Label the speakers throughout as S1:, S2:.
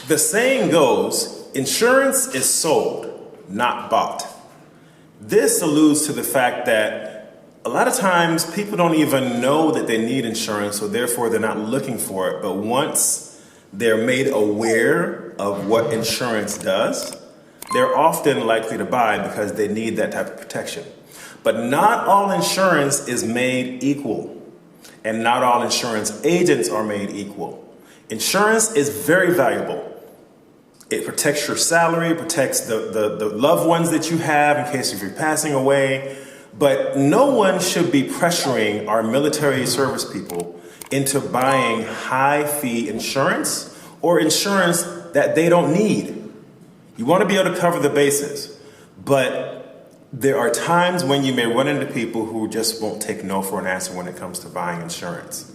S1: The saying goes, insurance is sold, not bought. This alludes to the fact that a lot of times people don't even know that they need insurance, so therefore they're not looking for it. But once they're made aware of what insurance does, they're often likely to buy because they need that type of protection. But not all insurance is made equal, and not all insurance agents are made equal. Insurance is very valuable. It protects your salary, it protects the loved ones that you have in case if you're passing away. But no one should be pressuring our military service people into buying high fee insurance or insurance that they don't need. You want to be able to cover the bases, but there are times when you may run into people who just won't take no for an answer when it comes to buying insurance.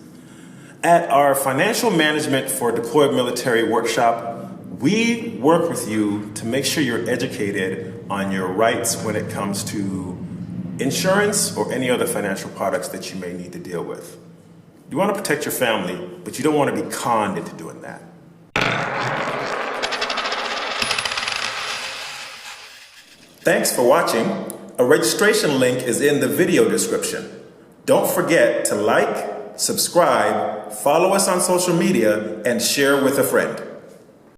S1: At our Financial Management for Deployed Military workshop, we work with you to make sure you're educated on your rights when it comes to insurance or any other financial products that you may need to deal with. You want to protect your family, but you don't want to be conned into doing that. Thanks for watching. A registration link is in the video description. Don't forget to like, subscribe, follow us on social media, and share with a friend.